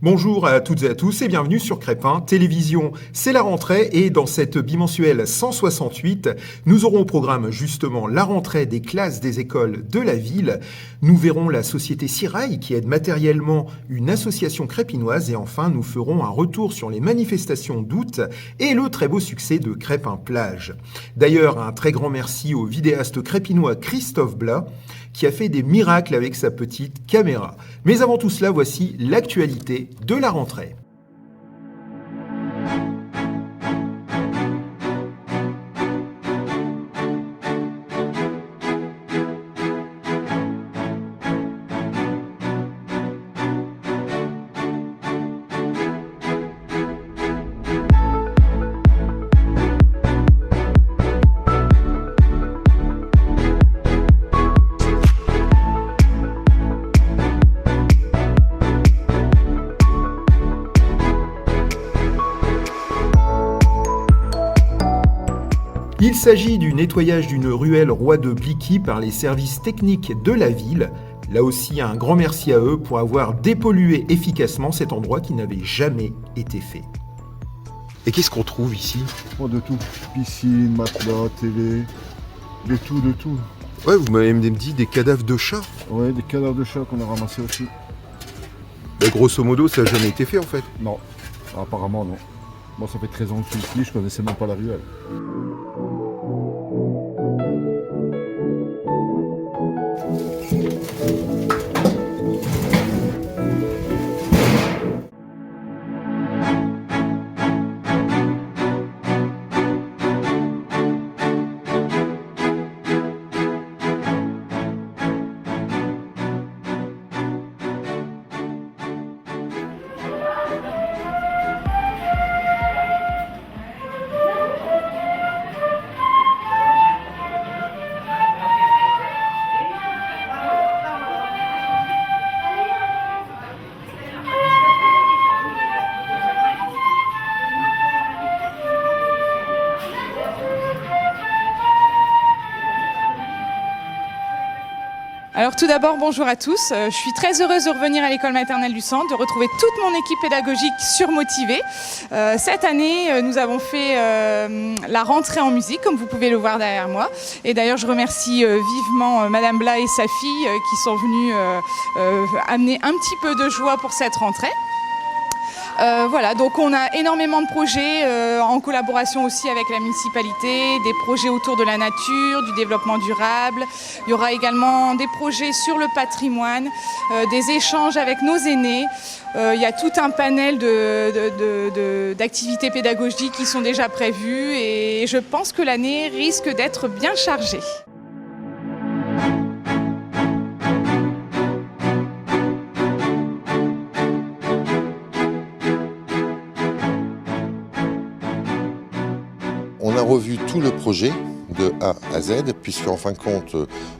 Bonjour à toutes et à tous et bienvenue sur Crépin Télévision. C'est la rentrée et dans cette bimensuelle 168, nous aurons au programme justement la rentrée des classes des écoles de la ville. Nous verrons la société Sirail qui aide matériellement une association crépinoise et enfin nous ferons un retour sur les manifestations d'août et le très beau succès de Crépin Plage. D'ailleurs, un très grand merci au vidéaste crépinois Christophe Blas qui a fait des miracles avec sa petite caméra. Mais avant tout cela, voici l'actualité de la rentrée. Il s'agit du nettoyage d'une ruelle Roi de Blicky par les services techniques de la ville. Là aussi, un grand merci à eux pour avoir dépollué efficacement cet endroit qui n'avait jamais été fait. Et qu'est-ce qu'on trouve ici ? Oh, de tout. Piscine, matelas, télé, de tout. Ouais, vous m'avez même dit des cadavres de chats. Ouais, des cadavres de chats qu'on a ramassés aussi. Bah, grosso modo, ça n'a jamais été fait en fait. Non, apparemment non. Moi, ça fait 13 ans que je suis ici, je connaissais même pas la ruelle. Alors tout d'abord, bonjour à tous. Je suis très heureuse de revenir à l'école maternelle du centre, de retrouver toute mon équipe pédagogique surmotivée. Cette année, nous avons fait la rentrée en musique, comme vous pouvez le voir derrière moi. Et d'ailleurs, je remercie vivement Madame Blas et sa fille qui sont venues amener un petit peu de joie pour cette rentrée. Voilà, donc on a énormément de projets en collaboration aussi avec la municipalité, des projets autour de la nature, du développement durable. Il y aura également des projets sur le patrimoine, des échanges avec nos aînés. Il y a tout un panel d'activités pédagogiques qui sont déjà prévues et je pense que l'année risque d'être bien chargée. On a revu tout le projet de A à Z, puisqu'en fin de compte,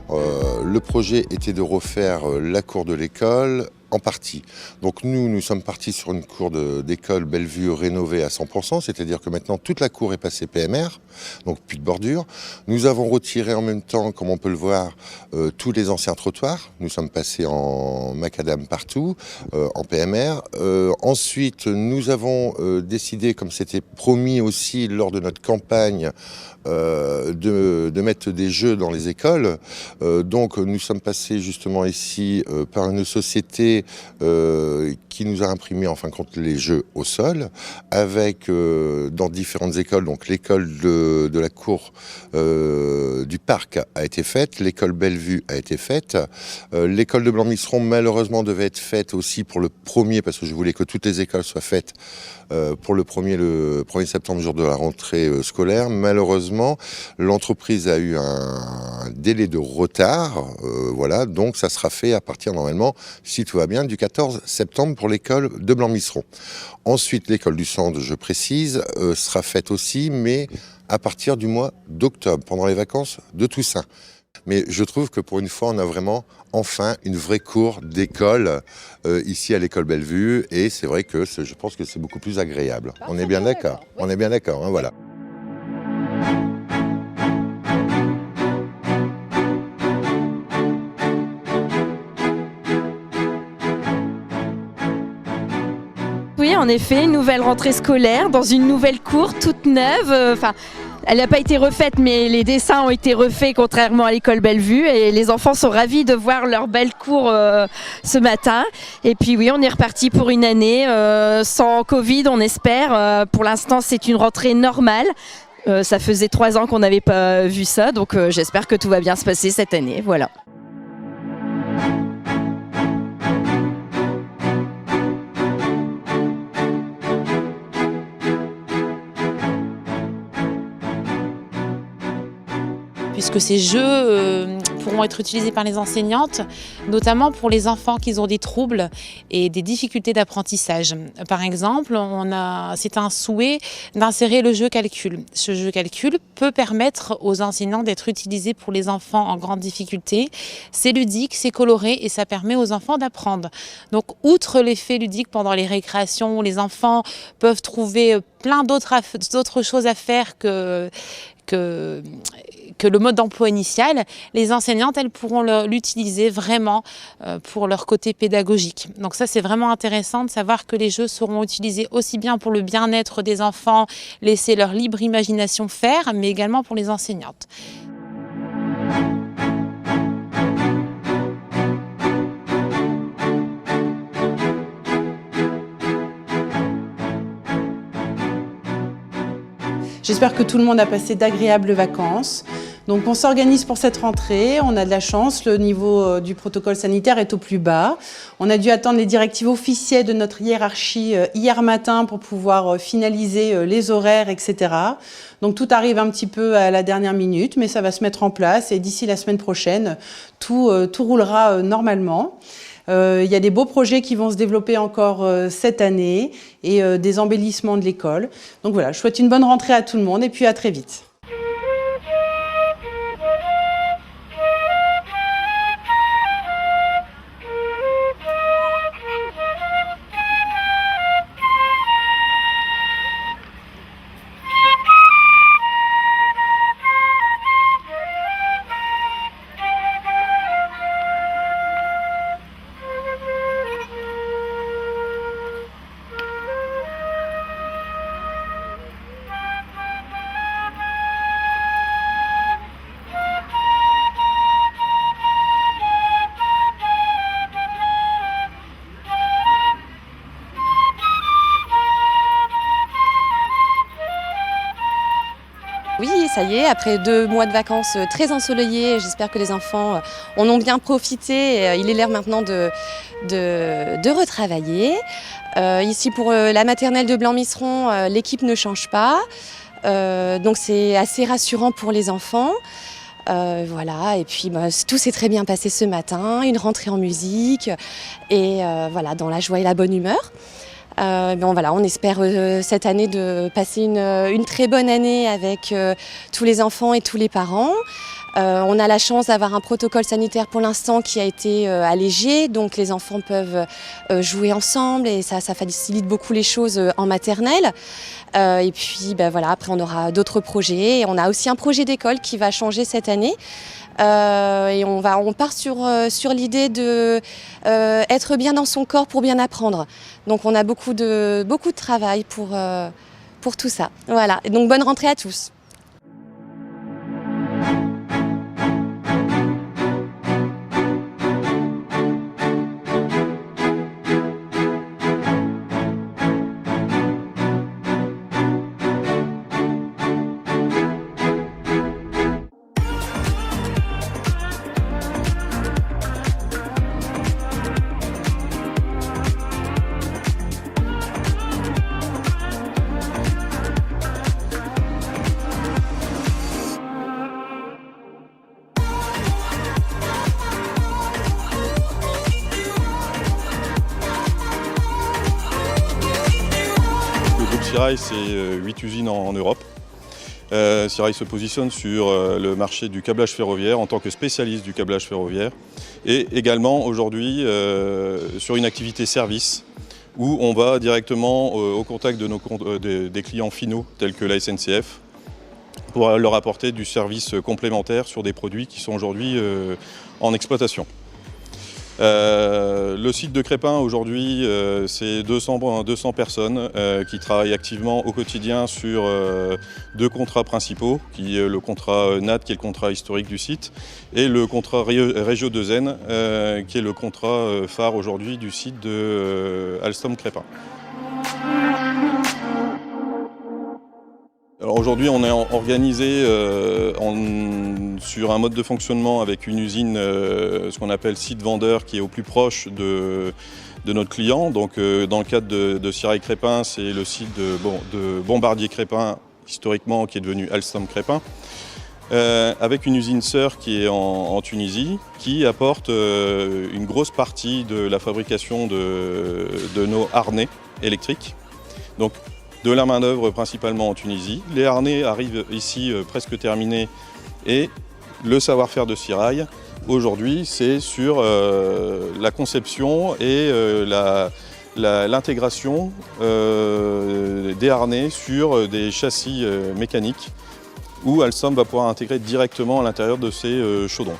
le projet était de refaire la cour de l'école en partie. Donc nous sommes partis sur une cour d'école Bellevue rénovée à 100%, c'est-à-dire que maintenant toute la cour est passée PMR, donc plus de bordure. Nous avons retiré en même temps, comme on peut le voir, tous les anciens trottoirs. Nous sommes passés en macadam partout, en PMR. Ensuite, nous avons décidé, comme c'était promis aussi lors de notre campagne, de mettre des jeux dans les écoles. Donc nous sommes passés justement ici par une société qui nous a imprimé en fin de compte les jeux au sol, avec dans différentes écoles, donc l'école de la cour du parc a été faite, l'école Bellevue a été faite, l'école de Blanc-Misseron malheureusement devait être faite aussi pour le premier, parce que je voulais que toutes les écoles soient faites pour le 1er septembre, jour de la rentrée scolaire. Malheureusement, l'entreprise a eu un délai de retard, voilà, donc ça sera fait à partir normalement, si tout va bien, du 14 septembre pour l'école de Blanc-Misseron. Ensuite, l'école du centre, je précise, sera faite aussi, mais à partir du mois d'octobre, pendant les vacances de Toussaint. Mais je trouve que pour une fois, on a vraiment enfin une vraie cour d'école ici à l'école Bellevue. Et c'est vrai que je pense que c'est beaucoup plus agréable. On est bien d'accord. On est bien d'accord, hein, voilà. Oui, en effet, une nouvelle rentrée scolaire dans une nouvelle cour toute neuve. Elle n'a pas été refaite, mais les dessins ont été refaits contrairement à l'école Bellevue. Et les enfants sont ravis de voir leur belle cour ce matin. Et puis oui, on est reparti pour une année sans Covid, on espère. Pour l'instant, c'est une rentrée normale. Ça faisait 3 ans qu'on n'avait pas vu ça, donc j'espère que tout va bien se passer cette année. Voilà. Puisque ces jeux pourront être utilisés par les enseignantes, notamment pour les enfants qui ont des troubles et des difficultés d'apprentissage. Par exemple, c'est un souhait d'insérer le jeu calcul. Ce jeu calcul peut permettre aux enseignants d'être utilisé pour les enfants en grande difficulté. C'est ludique, c'est coloré et ça permet aux enfants d'apprendre. Donc, outre l'effet ludique pendant les récréations où les enfants peuvent trouver plein d'autres choses à faire que le mode d'emploi initial, les enseignantes, elles pourront l'utiliser vraiment pour leur côté pédagogique. Donc ça, c'est vraiment intéressant de savoir que les jeux seront utilisés aussi bien pour le bien-être des enfants, laisser leur libre imagination faire, mais également pour les enseignantes. J'espère que tout le monde a passé d'agréables vacances. Donc on s'organise pour cette rentrée, on a de la chance, le niveau du protocole sanitaire est au plus bas. On a dû attendre les directives officielles de notre hiérarchie hier matin pour pouvoir finaliser les horaires, etc. Donc tout arrive un petit peu à la dernière minute, mais ça va se mettre en place et d'ici la semaine prochaine, tout roulera normalement. Il y a des beaux projets qui vont se développer encore cette année et des embellissements de l'école. Donc voilà, je souhaite une bonne rentrée à tout le monde et puis à très vite. Oui, ça y est, après 2 mois de vacances très ensoleillés, j'espère que les enfants en ont bien profité. Il est l'heure maintenant de retravailler. Ici, pour la maternelle de Blanc-Misseron, l'équipe ne change pas. Donc c'est assez rassurant pour les enfants. Voilà, et puis tout s'est très bien passé ce matin, une rentrée en musique et voilà, dans la joie et la bonne humeur. Voilà, on espère cette année de passer une très bonne année avec tous les enfants et tous les parents. On a la chance d'avoir un protocole sanitaire pour l'instant qui a été allégé, donc les enfants peuvent jouer ensemble et ça facilite beaucoup les choses en maternelle. Et puis voilà, après on aura d'autres projets. Et on a aussi un projet d'école qui va changer cette année. Et on part sur l'idée de être bien dans son corps pour bien apprendre. Donc on a beaucoup de travail pour tout ça. Voilà. Et donc bonne rentrée à tous. Sirail, c'est 8 usines en Europe. Sirail se positionne sur le marché du câblage ferroviaire en tant que spécialiste du câblage ferroviaire et également aujourd'hui sur une activité service où on va directement au contact des clients finaux tels que la SNCF pour leur apporter du service complémentaire sur des produits qui sont aujourd'hui en exploitation. Le site de Crépin aujourd'hui, c'est 200 personnes qui travaillent activement au quotidien sur 2 contrats principaux, qui est le contrat NAT, qui est le contrat historique du site, et le contrat Régio de Zen, qui est le contrat phare aujourd'hui du site de Alstom Crépin. Alors aujourd'hui, on est organisé sur un mode de fonctionnement avec une usine, ce qu'on appelle site vendeur, qui est au plus proche de notre client. Donc dans le cadre de Sirail Crépin, c'est le site de Bombardier Crépin, historiquement, qui est devenu Alstom Crépin, avec une usine sœur qui est en Tunisie, qui apporte une grosse partie de la fabrication de nos harnais électriques. Donc, de la main-d'œuvre principalement en Tunisie. Les harnais arrivent ici presque terminés et le savoir-faire de Sirail, aujourd'hui, c'est sur la conception et l'intégration des harnais sur des châssis mécaniques où Alstom va pouvoir intégrer directement à l'intérieur de ces chaudrons.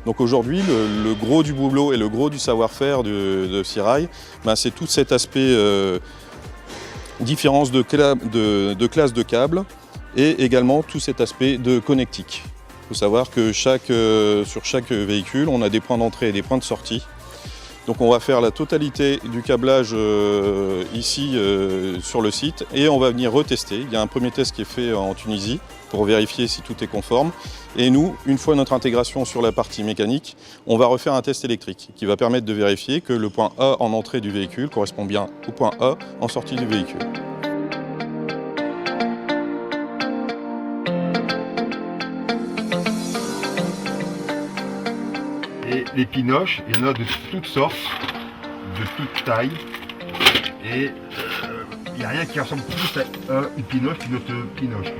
Donc aujourd'hui, le gros du boulot et le gros du savoir-faire de Sirail, c'est tout cet aspect différence de classe de câbles et également tout cet aspect de connectique. Il faut savoir que sur chaque véhicule, on a des points d'entrée et des points de sortie. Donc on va faire la totalité du câblage ici sur le site et on va venir retester. Il y a un premier test qui est fait en Tunisie pour vérifier si tout est conforme. Et nous, une fois notre intégration sur la partie mécanique, on va refaire un test électrique qui va permettre de vérifier que le point A en entrée du véhicule correspond bien au point A en sortie du véhicule. Et les pinoches, il y en a de toutes sortes, de toutes tailles. Et il n'y a rien qui ressemble plus à une pinoche qu'une autre pinoche.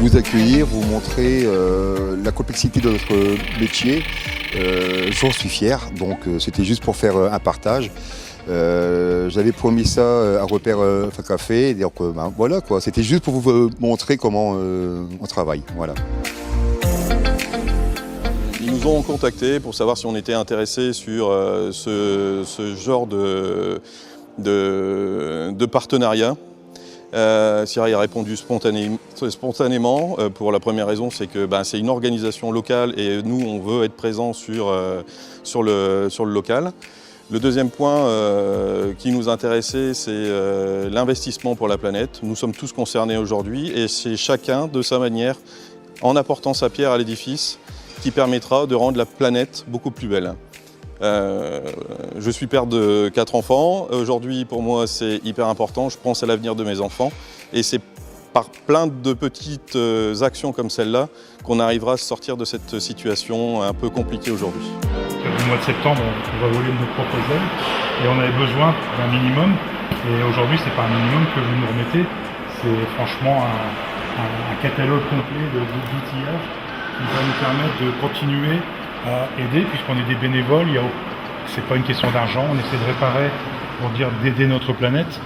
Vous accueillir, vous montrer la complexité de notre métier. J'en suis fier, donc c'était juste pour faire un partage. J'avais promis ça à Repère Café, donc voilà quoi, c'était juste pour vous montrer comment on travaille. Voilà. Ils nous ont contactés pour savoir si on était intéressé sur ce genre de partenariat. Sirail a répondu spontanément. Pour la première raison, c'est que c'est une organisation locale et nous, on veut être présents sur le local. Le deuxième point qui nous intéressait, c'est l'investissement pour la planète. Nous sommes tous concernés aujourd'hui et c'est chacun de sa manière, en apportant sa pierre à l'édifice, qui permettra de rendre la planète beaucoup plus belle. Je suis père de 4 enfants. Aujourd'hui, pour moi, c'est hyper important. Je pense à l'avenir de mes enfants. Et c'est par plein de petites actions comme celle-là qu'on arrivera à sortir de cette situation un peu compliquée aujourd'hui. Au mois de septembre, on va voler nos propres ailes et on avait besoin d'un minimum. Et aujourd'hui, c'est pas un minimum que vous nous remettez. C'est franchement un catalogue complet d'outillages qui va nous permettre de continuer à aider, puisqu'on est des bénévoles, c'est pas une question d'argent, on essaie de réparer, pour dire d'aider notre planète,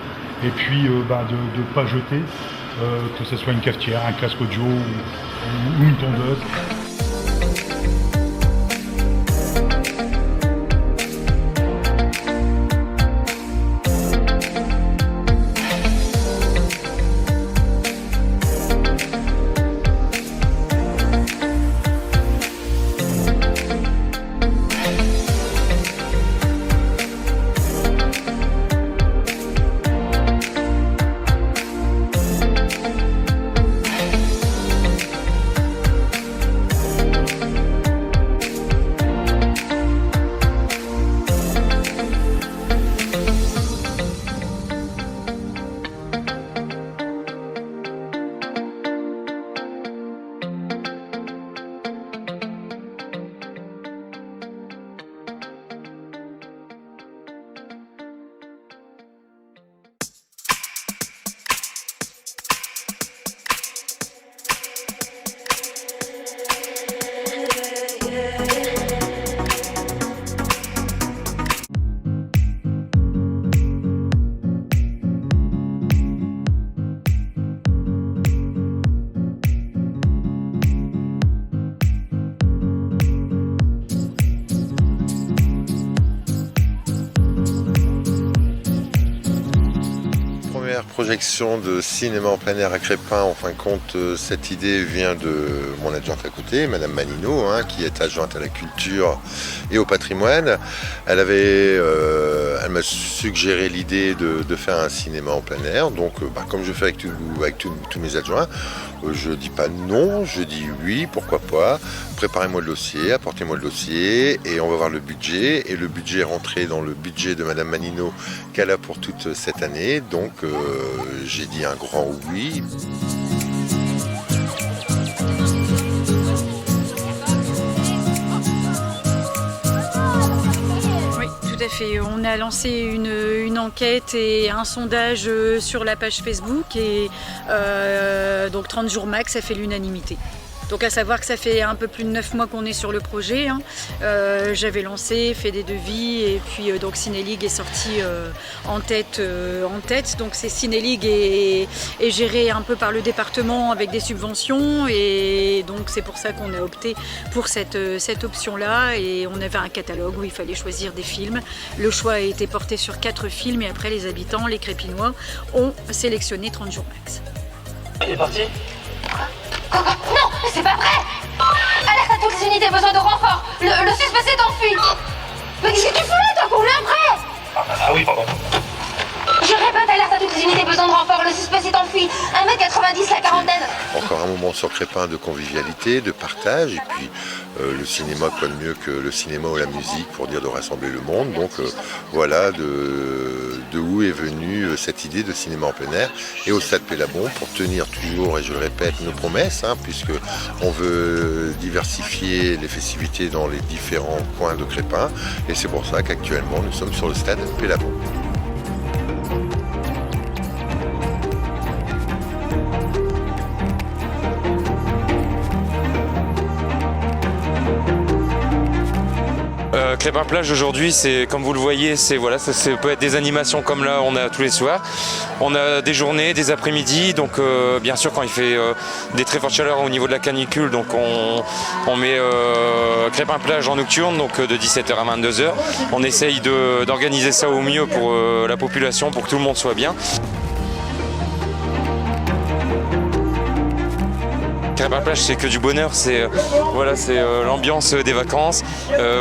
et puis de ne pas jeter, que ce soit une cafetière, un casque audio ou une tondeuse. projection de cinéma en plein air à Crespin, en fin de compte, cette idée vient de mon adjointe à côté, Madame Manino, qui est adjointe à la culture et au patrimoine. Elle m'a suggéré l'idée de faire un cinéma en plein air. Donc, comme je fais avec tous mes adjoints, je dis pas non, je dis oui, pourquoi pas. Préparez-moi le dossier, apportez-moi le dossier et on va voir le budget. Et le budget est rentré dans le budget de Madame Manino qu'elle a pour toute cette année. Donc j'ai dit un grand oui. Oui, tout à fait. On a lancé une enquête et un sondage sur la page Facebook et donc 30 jours max, ça fait l'unanimité. Donc à savoir que ça fait un peu plus de 9 mois qu'on est sur le projet. J'avais lancé, fait des devis et puis donc Cinéligue est sorti en tête. Donc c'est Cinéligue est géré un peu par le département avec des subventions et donc c'est pour ça qu'on a opté pour cette option-là et on avait un catalogue où il fallait choisir des films. Le choix a été porté sur 4 films et après les habitants, les Crépinois, ont sélectionné 30 jours max. Il est parti ? Non, c'est pas vrai! Alerte à toutes les unités, besoin de renfort! Le suspect s'est enfui! Mais qu'est-ce que tu fous là, toi? Cours-le après! Ah oui, pardon. Je répète, alerte à toutes les unités, besoin de renfort, le suspect s'est enfui! 1m90, la quarantaine! Encore un moment sur Crespin de convivialité, de partage, et puis le cinéma, quoi de mieux que le cinéma ou la musique pour dire de rassembler le monde. Donc voilà de où est venue cette idée de cinéma en plein air et au Stade Pélabon pour tenir toujours, et je le répète, nos promesses, puisque on veut diversifier les festivités dans les différents coins de Crespin, et c'est pour ça qu'actuellement nous sommes sur le Stade Pélabon. Crespin Plage aujourd'hui, c'est comme vous le voyez, ça peut être des animations comme là on a tous les soirs. On a des journées, des après-midi, donc bien sûr quand il fait des très fortes chaleurs au niveau de la canicule, donc on met Crespin Plage en nocturne, donc de 17h à 22h. On essaye d'organiser ça au mieux pour la population, pour que tout le monde soit bien. Crespin Plage, c'est que du bonheur, c'est l'ambiance des vacances.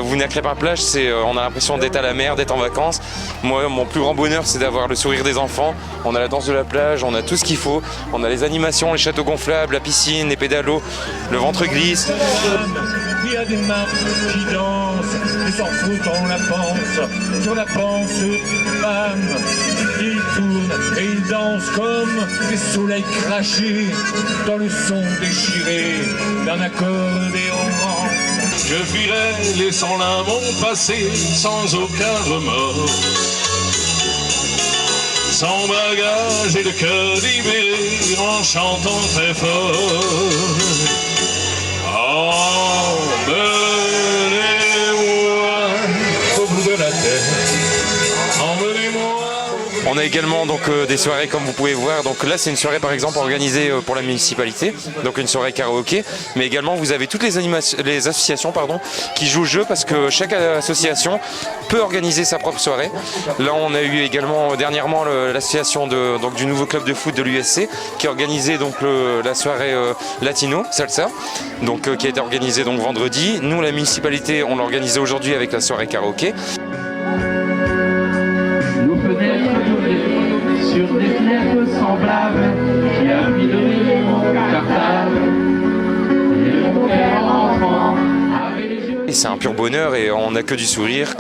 Vous venez à Crespin Plage, on a l'impression d'être à la mer, d'être en vacances. Moi, mon plus grand bonheur, c'est d'avoir le sourire des enfants. On a la danse de la plage, on a tout ce qu'il faut. On a les animations, les châteaux gonflables, la piscine, les pédalos, le ventre glisse. Il y a des mains qui dansent, et s'en foutent, on la pense, sur la panse, bam, ils tournent et ils dansent comme des soleils crachés dans le son déchiré d'un accordéon. Je fuirai laissant là mon passé sans aucun remords, sans bagage et le cœur libéré en chantant très fort. Emmenez-moi au bout de la terre. Emmenez-moi. On a également donc des soirées comme vous pouvez voir. Donc là c'est une soirée par exemple organisée pour la municipalité, donc une soirée karaoké. Mais également vous avez toutes les associations qui jouent le jeu parce que chaque association peut organiser sa propre soirée. Là on a eu également dernièrement l'association du nouveau club de foot de l'USC qui a organisé donc la soirée latino salsa, donc qui a été organisée donc vendredi. Nous la municipalité on l'a organisée aujourd'hui avec la soirée karaoké. Sur des fenêtres semblables, qui a mis de mon cartable, et mon père enfant avait les yeux. Et c'est un pur bonheur et on n'a que du sourire.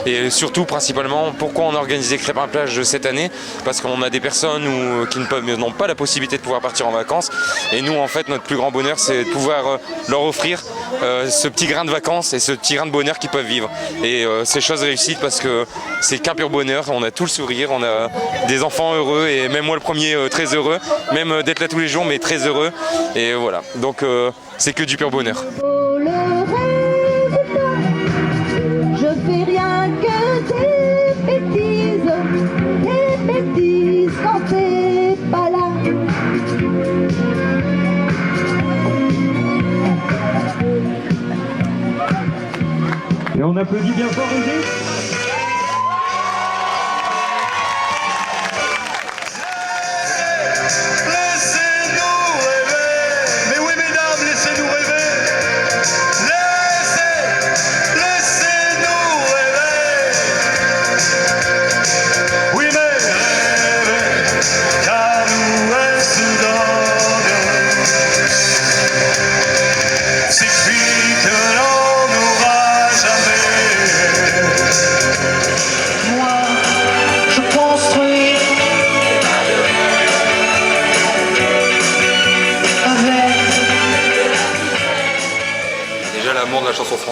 Et surtout, principalement, pourquoi on a organisé Crespin Plage cette année? Parce qu'on a des personnes qui n'ont pas la possibilité de pouvoir partir en vacances. Et nous, en fait, notre plus grand bonheur, c'est de pouvoir leur offrir ce petit grain de vacances et ce petit grain de bonheur qu'ils peuvent vivre. Et ces choses réussies parce que c'est qu'un pur bonheur. On a tout le sourire, on a des enfants heureux et même moi le premier très heureux. Même d'être là tous les jours, mais très heureux. Et voilà, donc c'est que du pur bonheur. Quand t'es pas là. Et on applaudit bien fort, Roger.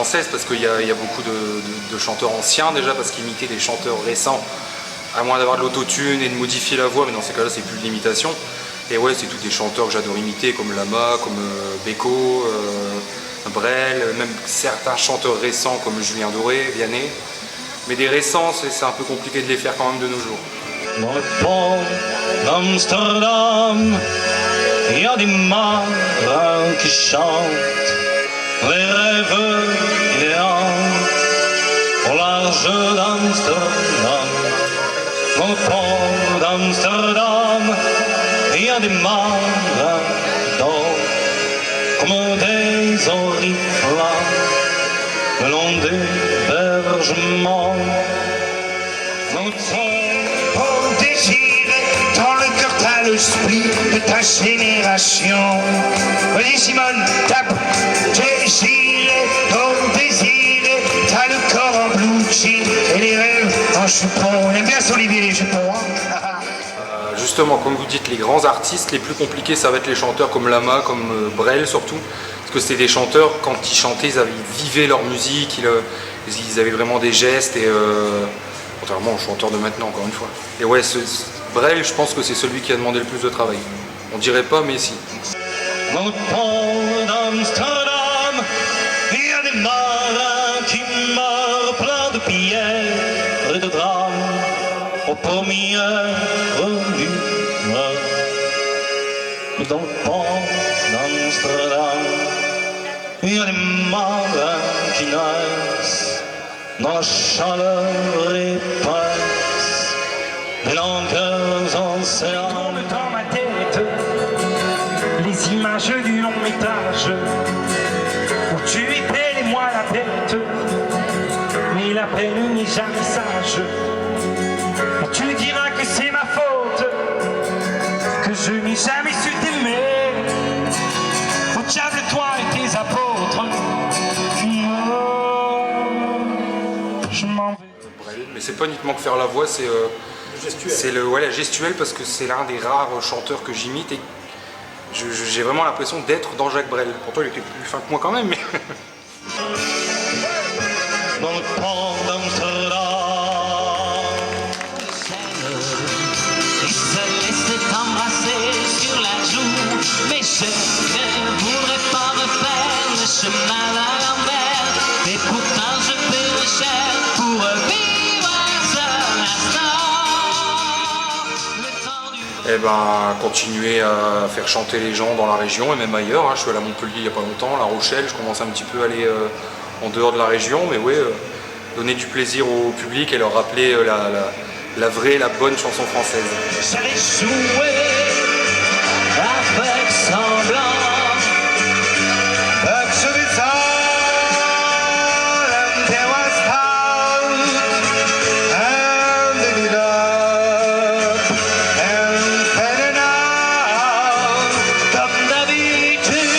française parce qu'il y a beaucoup de chanteurs anciens déjà, parce qu'imiter des chanteurs récents, à moins d'avoir de l'autotune et de modifier la voix, mais dans ces cas-là c'est plus de l'imitation. Et ouais, c'est tous des chanteurs que j'adore imiter, comme Lama, comme Beko, Brel, même certains chanteurs récents comme Julien Doré, Vianney. Mais des récents, c'est un peu compliqué de les faire quand même de nos jours. Dans le port d'Amsterdam, il y a des marins qui chantent les rêves idéaux au large d'Amsterdam. Dans le port d'Amsterdam, il y a des marins d'or comme des oriflammes le long des bergements. Pour désirer dans le cœur t'as le split de ta génération. Vas-y Simone, tape. Désirer, pour désirer, t'as le corps en blue jean et les rêves en jupon. On aime bien s'Olivier les jupons, hein. Justement, comme vous dites, les grands artistes, les plus compliqués, ça va être les chanteurs comme Lama, comme Brel surtout. Parce que c'est des chanteurs, quand ils chantaient, ils vivaient leur musique, ils avaient vraiment des gestes, et contrairement aux chanteurs de maintenant, encore une fois. Et ouais, Brel, je pense que c'est celui qui a demandé le plus de travail. On dirait pas, mais si. Dans le port d'Amsterdam, il y a des marins qui meurent plein de pierres et de drames aux premières humeurs. Dans le port d'Amsterdam, il y a des marins qui naissent dans la chaleur épaisse des longueurs océans. Dans ma tête, les images du long métrage où tu épais moi la tête, mais la peine n'est jamais sage. Et tu diras que c'est ma faute, que je n'ai jamais su t'aimer. Au diable toi et tes apôtres, je m'en vais. Mais c'est pas uniquement que faire la voix, c'est la gestuelle, parce que c'est l'un des rares chanteurs que j'imite et j'ai vraiment l'impression d'être dans Jacques Brel. Pourtant il était plus fin que moi quand même, mais... Dans le port d'Amsterdam, il se laissait embrasser sur la joue, mais je ne voudrais pas refaire le chemin à l'envers, et pourtant je paie le cher pour vivre un seul instant. Eh ben, continuer à faire chanter les gens dans la région et même ailleurs. Hein. Je suis allé à Montpellier il n'y a pas longtemps, La Rochelle, je commence un petit peu à aller en dehors de la région, mais ouais, donner du plaisir au public et leur rappeler la vraie, la bonne chanson française. J'allais jouer avec semblant, but to be told, and there was doubt, and they did up, and fed out, comme d'habitude,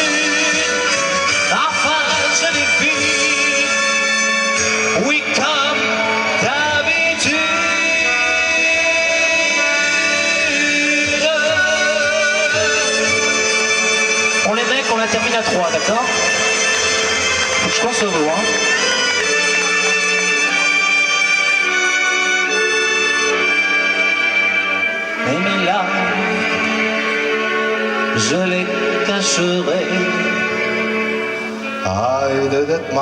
enfin je l'ai vu, oui comme d'habitude. On les mecs, on la termine à 3, d'accord? Faut que je pense au mot, hein. Et mes larmes, je les cacherai. I did it my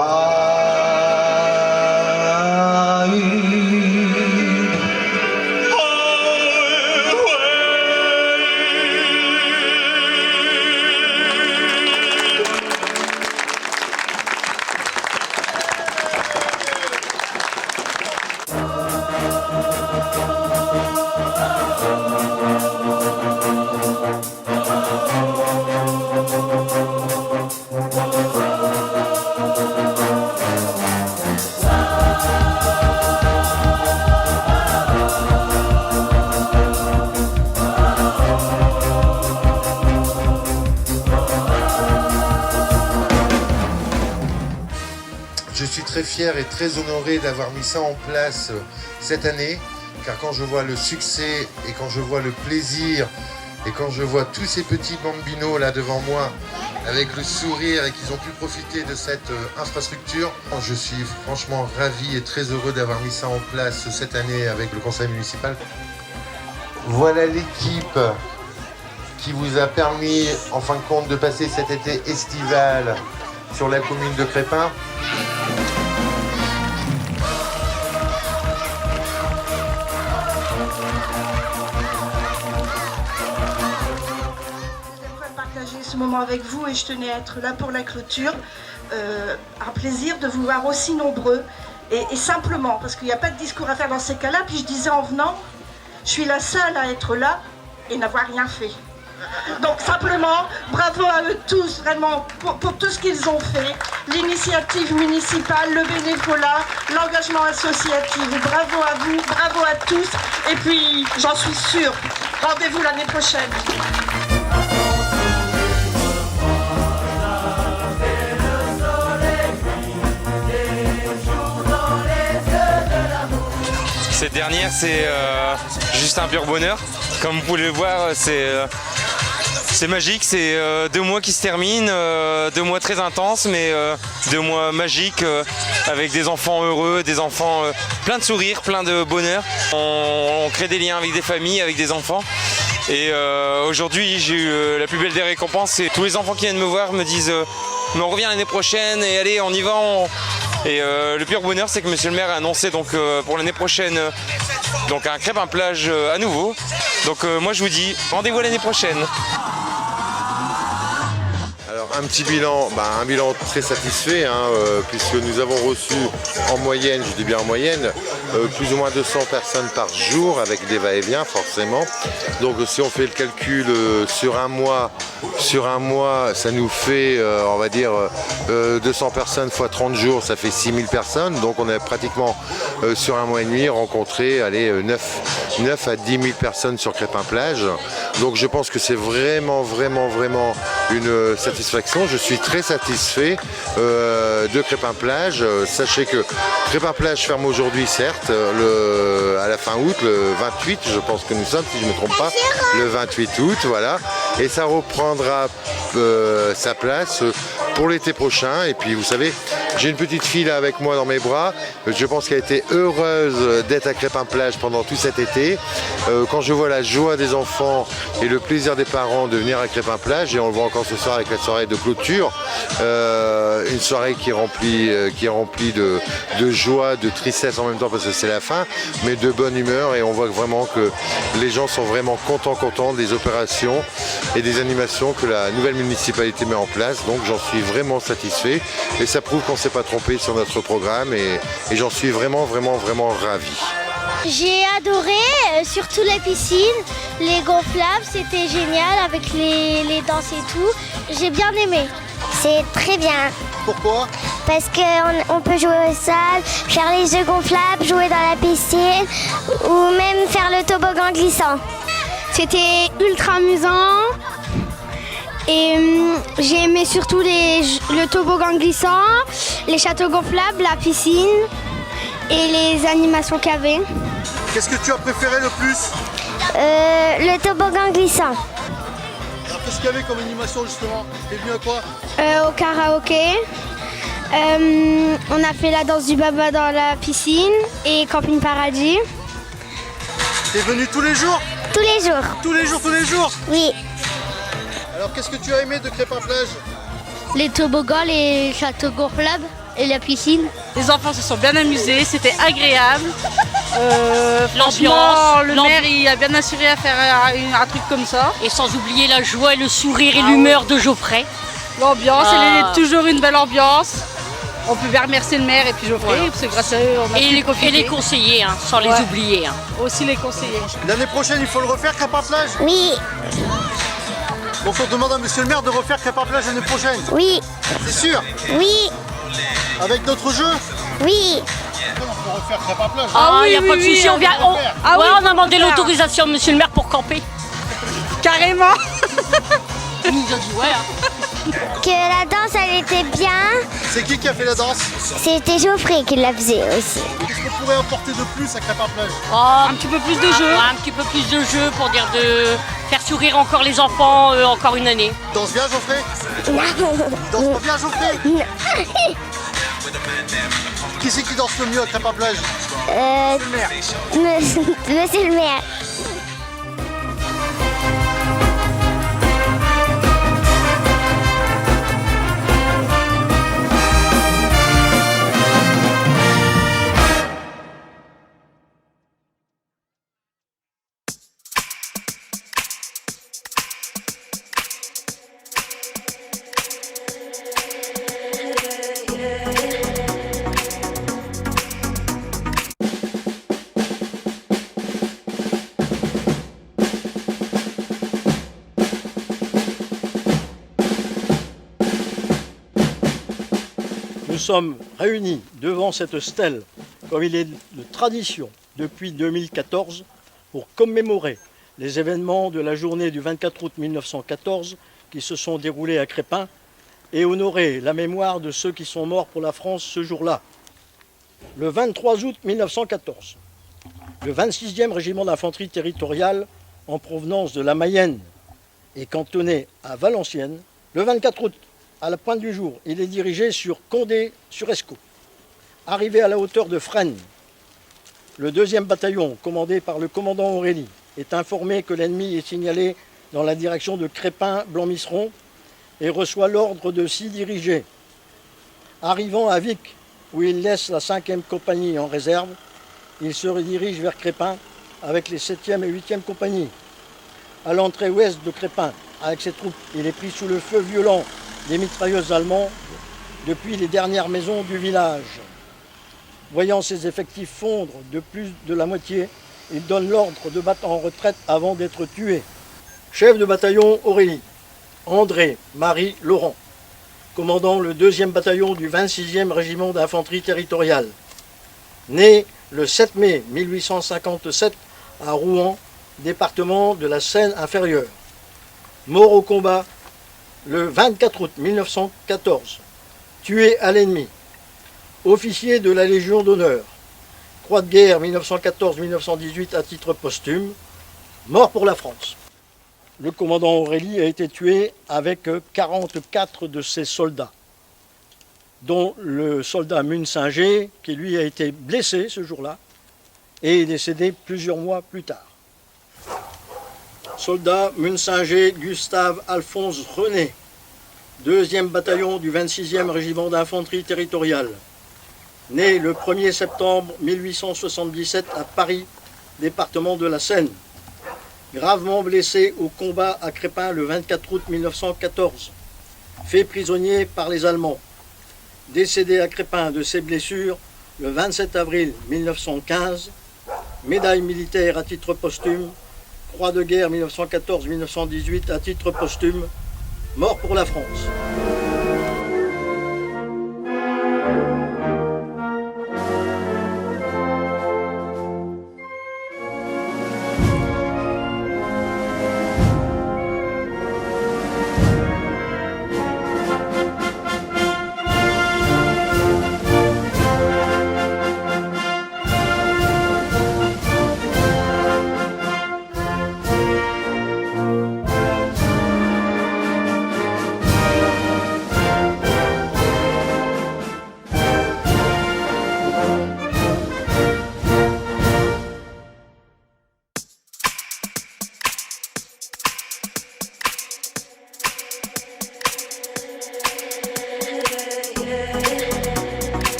Je suis très fier et très honoré d'avoir mis ça en place cette année, car quand je vois le succès et quand je vois le plaisir et quand je vois tous ces petits bambinos là devant moi avec le sourire et qu'ils ont pu profiter de cette infrastructure. Je suis franchement ravi et très heureux d'avoir mis ça en place cette année avec le conseil municipal. Voilà l'équipe qui vous a permis en fin de compte de passer cet été estival sur la commune de Crespin. Ce moment avec vous et je tenais à être là pour la clôture. Un plaisir de vous voir aussi nombreux et simplement, parce qu'il n'y a pas de discours à faire dans ces cas-là. Puis je disais en venant, je suis la seule à être là et n'avoir rien fait. Donc simplement, bravo à eux tous, vraiment, pour tout ce qu'ils ont fait. L'initiative municipale, le bénévolat, l'engagement associatif. Bravo à vous, bravo à tous. Et puis, j'en suis sûre, rendez-vous l'année prochaine. Cette dernière, c'est juste un pur bonheur. Comme vous pouvez le voir, c'est magique. C'est 2 mois qui se terminent, 2 mois très intenses, mais 2 mois magiques avec des enfants heureux, des enfants plein de sourires, plein de bonheur. On crée des liens avec des familles, avec des enfants. Et aujourd'hui, j'ai eu la plus belle des récompenses. Et tous les enfants qui viennent me voir me disent mais on revient l'année prochaine et allez, on y va. Et le pur bonheur, c'est que monsieur le maire a annoncé donc, pour l'année prochaine donc un crêpin plage à nouveau. Donc moi je vous dis rendez-vous l'année prochaine. Alors un petit bilan, un bilan très satisfait puisque nous avons reçu en moyenne, je dis bien en moyenne, plus ou moins 200 personnes par jour avec des va-et-vient forcément. Donc si on fait le calcul sur un mois, ça nous fait on va dire 200 personnes fois 30 jours, ça fait 6000 personnes. Donc on a pratiquement sur un mois et demi rencontré 9 à 10 000 personnes sur Crespin plage. Donc je pense que c'est vraiment une satisfaction. Je suis très satisfait de Crespin plage. Sachez que Crespin plage ferme aujourd'hui certes à la fin août, le 28 je pense que nous sommes, si je ne me trompe pas, le 28 août, voilà. Et ça reprendra sa place pour l'été prochain. Et puis vous savez, j'ai une petite fille là avec moi dans mes bras. Je pense qu'elle a été heureuse d'être à Crespin plage pendant tout cet été. Quand je vois la joie des enfants et le plaisir des parents de venir à Crespin plage, et on le voit encore ce soir avec la soirée de clôture, une soirée qui est remplie de joie, de tristesse en même temps parce que c'est la fin, mais de bonne humeur, et on voit vraiment que les gens sont vraiment contents des opérations et des animations que la nouvelle municipalité met en place. Donc j'en suis vraiment satisfait et ça prouve qu'on ne s'est pas trompé sur notre programme et j'en suis vraiment ravi. J'ai adoré, surtout la piscine, les gonflables, c'était génial avec les danses et tout. J'ai bien aimé. C'est très bien. Pourquoi? Parce qu'on peut jouer au sable, faire les œufs gonflables, jouer dans la piscine ou même faire le toboggan glissant. C'était ultra amusant et j'ai aimé surtout le toboggan glissant, les châteaux gonflables, la piscine et les animations qu'il y avait. Qu'est-ce que tu as préféré le plus? Le toboggan glissant. Alors qu'est-ce qu'il y avait comme animation justement? T'es venu à quoi? Au karaoké. On a fait la danse du baba dans la piscine et camping paradis. T'es venu tous les jours? Tous les jours. Tous les jours? Oui. Alors qu'est-ce que tu as aimé de Crespin plage? Les toboggans, les châteaux gonflables et la piscine. Les enfants se sont bien amusés, c'était agréable. L'ambiance, le maire il a bien assuré à faire un truc comme ça. Et sans oublier la joie, le sourire et l'humeur de Geoffrey. L'ambiance, elle est toujours une belle ambiance. On peut bien remercier le maire et puis Geoffrey, parce que grâce à eux, on a pu profiter. Et les conseillers, sans les oublier. Aussi les conseillers. L'année prochaine, il faut le refaire, Crespin plage? Oui. Donc on demande à monsieur le maire de refaire Crespin plage l'année prochaine? Oui. C'est sûr? Oui. Avec d'autres jeux? Oui. On peut refaire Crespin plage. Il n'y a pas de souci, on vient. On a demandé l'autorisation de monsieur le maire pour camper. Carrément. Il nous a dit ouais. Que la danse, elle était bien. C'est qui a fait la danse? C'était Geoffrey qui la faisait aussi. Qu'est-ce qu'on pourrait apporter de plus à Crépin-Plage? Un petit peu plus de jeux. Un petit peu plus de jeux pour dire de faire sourire encore les enfants encore une année. Danse bien, Geoffrey? Non. Danse pas bien, Geoffrey? Non. Qui c'est qui danse le mieux à Crépin-Plage? Monsieur le maire. Nous sommes réunis devant cette stèle, comme il est de tradition depuis 2014, pour commémorer les événements de la journée du 24 août 1914 qui se sont déroulés à Crépin et honorer la mémoire de ceux qui sont morts pour la France ce jour-là. Le 23 août 1914, le 26e régiment d'infanterie territoriale en provenance de la Mayenne est cantonné à Valenciennes. Le 24 août, à la pointe du jour, il est dirigé sur Condé-sur-Escaut. Arrivé à la hauteur de Fresnes, le 2e bataillon, commandé par le commandant Aurélie, est informé que l'ennemi est signalé dans la direction de Crépin-Blanc-Misseron et reçoit l'ordre de s'y diriger. Arrivant à Vic, où il laisse la 5e compagnie en réserve, il se redirige vers Crépin avec les 7e et 8e compagnies. À l'entrée ouest de Crépin, avec ses troupes, il est pris sous le feu violent des mitrailleuses allemandes depuis les dernières maisons du village. Voyant ses effectifs fondre de plus de la moitié, il donne l'ordre de battre en retraite avant d'être tué. Chef de bataillon Aurélie, André-Marie Laurent, commandant le 2e bataillon du 26e régiment d'infanterie territoriale. Né le 7 mai 1857 à Rouen, département de la Seine-Inférieure. Mort au combat le 24 août 1914, tué à l'ennemi. Officier de la Légion d'honneur, Croix de guerre 1914-1918 à titre posthume, mort pour la France. Le commandant Aurélie a été tué avec 44 de ses soldats, dont le soldat Munsinger, qui lui a été blessé ce jour-là et est décédé plusieurs mois plus tard. Soldat Munsinger Gustave Alphonse René, 2e bataillon du 26e régiment d'infanterie territoriale, né le 1er septembre 1877 à Paris, département de la Seine, gravement blessé au combat à Crépin le 24 août 1914, fait prisonnier par les Allemands, décédé à Crépin de ses blessures le 27 avril 1915, médaille militaire à titre posthume, Croix de guerre 1914-1918 à titre posthume, mort pour la France.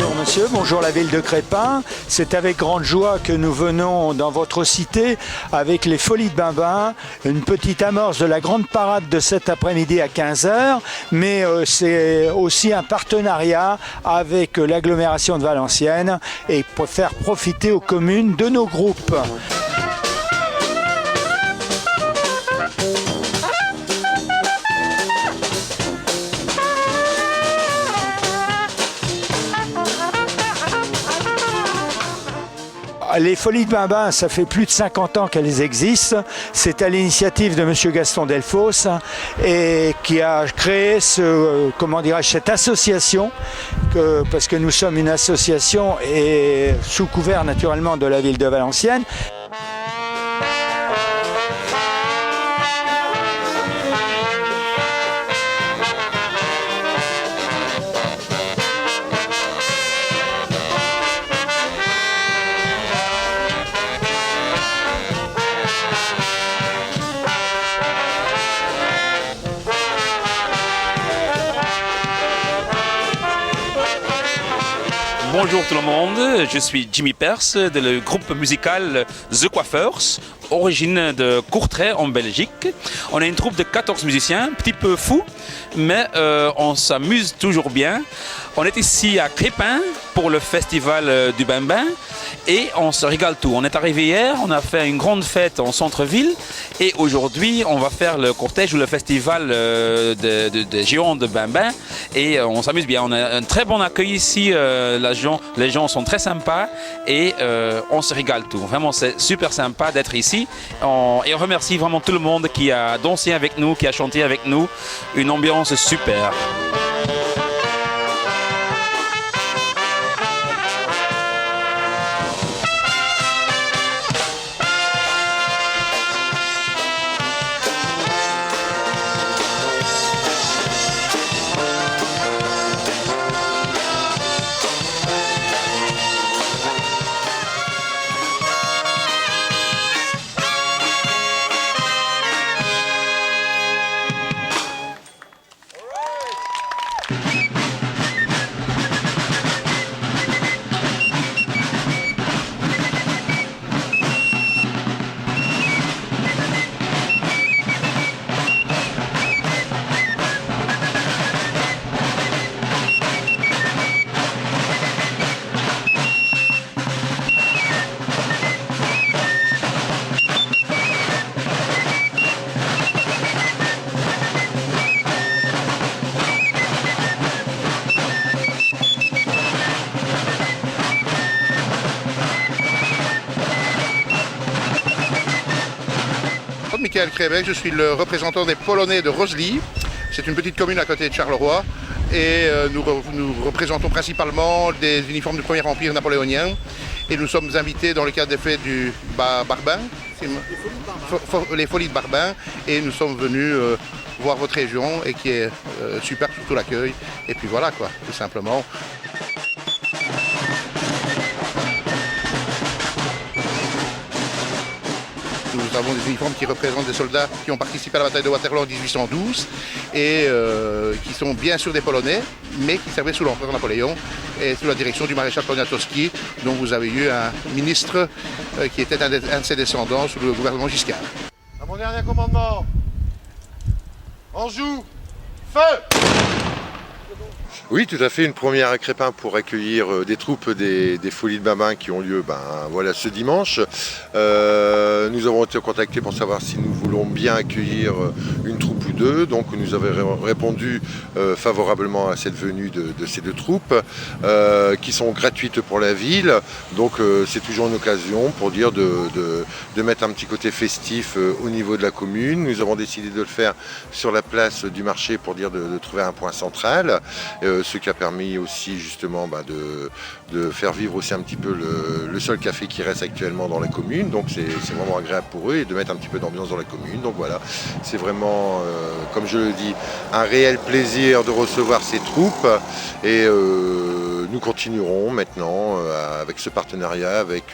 Bonjour monsieur, bonjour la ville de Crespin. C'est avec grande joie que nous venons dans votre cité avec les Folies de Bimbin, une petite amorce de la grande parade de cet après-midi à 15h, mais c'est aussi un partenariat avec l'agglomération de Valenciennes et pour faire profiter aux communes de nos groupes. Les Folies de Bimbin, ça fait plus de 50 ans qu'elles existent. C'est à l'initiative de M. Gaston Delfosse et qui a créé cette association, parce que nous sommes une association et sous couvert naturellement de la ville de Valenciennes. Bonjour tout le monde, je suis Jimmy Perse de le groupe musical The Coiffeurs, origine de Courtrai en Belgique. On est une troupe de 14 musiciens, un petit peu fous, mais on s'amuse toujours bien. On est ici à Crespin pour le festival du Bimbin et on se régale tout. On est arrivé hier, on a fait une grande fête en centre-ville et aujourd'hui on va faire le cortège ou le festival des géants de Bimbin et on s'amuse bien. On a un très bon accueil ici, les gens sont très sympas et on se régale tout. Vraiment c'est super sympa d'être ici et on remercie vraiment tout le monde qui a dansé avec nous, qui a chanté avec nous. Une ambiance super. Michael Krebeck, je suis le représentant des Polonais de Rosely. C'est une petite commune à côté de Charleroi et nous représentons principalement des uniformes du Premier Empire napoléonien et nous sommes invités dans le cadre des fêtes du Barbin, les Folies de Barbin, et nous sommes venus voir votre région et qui est super, surtout l'accueil et puis voilà quoi, tout simplement. Nous avons des uniformes qui représentent des soldats qui ont participé à la bataille de Waterloo en 1812 et qui sont bien sûr des Polonais, mais qui servaient sous l'empereur Napoléon et sous la direction du maréchal Poniatowski, dont vous avez eu un ministre qui était un de ses descendants sous le gouvernement Giscard. À mon dernier commandement, on joue, feu! Oui, tout à fait, une première à Crespin pour accueillir des troupes des Folies de Bimbin qui ont lieu voilà, ce dimanche. Nous avons été contactés pour savoir si nous voulons bien accueillir une troupe ou deux. Donc nous avons répondu favorablement à cette venue de ces deux troupes qui sont gratuites pour la ville. Donc c'est toujours une occasion pour dire de mettre un petit côté festif au niveau de la commune. Nous avons décidé de le faire sur la place du marché pour dire de trouver un point central. Ce qui a permis aussi justement de faire vivre aussi un petit peu le seul café qui reste actuellement dans la commune. Donc c'est vraiment agréable pour eux et de mettre un petit peu d'ambiance dans la commune. Donc voilà, c'est vraiment, comme je le dis, un réel plaisir de recevoir ces troupes et nous continuerons maintenant avec ce partenariat avec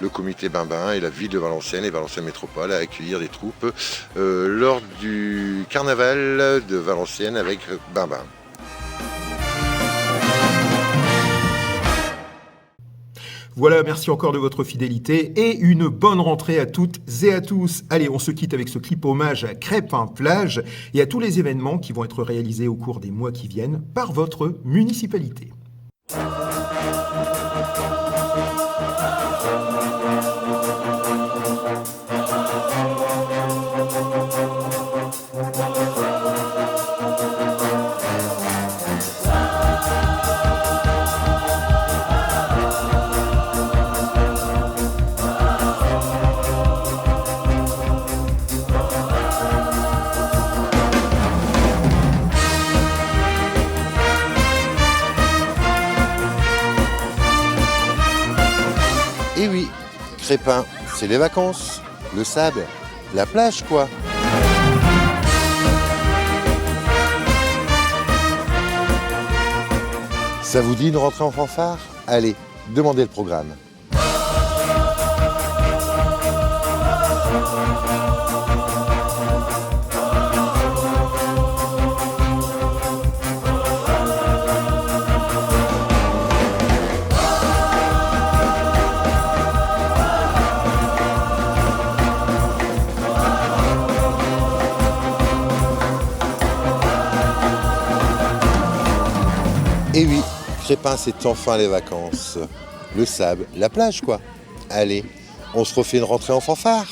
le comité Bimbin et la ville de Valenciennes et Valenciennes Métropole à accueillir des troupes lors du carnaval de Valenciennes avec Bimbin. Voilà, merci encore de votre fidélité et une bonne rentrée à toutes et à tous. Allez, on se quitte avec ce clip hommage à Crespin-Plage et à tous les événements qui vont être réalisés au cours des mois qui viennent par votre municipalité. Et oui, Crespin, c'est les vacances, le sable, la plage quoi. Ça vous dit une rentrée en fanfare? Allez, demandez le programme. Et oui, Crespin, c'est enfin les vacances. Le sable, la plage quoi. Allez, on se refait une rentrée en fanfare.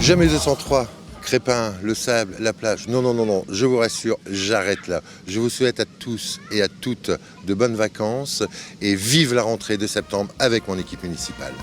Jamais 203, Crespin, le sable, la plage. Non, non, non, non, je vous rassure, j'arrête là. Je vous souhaite à tous et à toutes de bonnes vacances et vive la rentrée de septembre avec mon équipe municipale.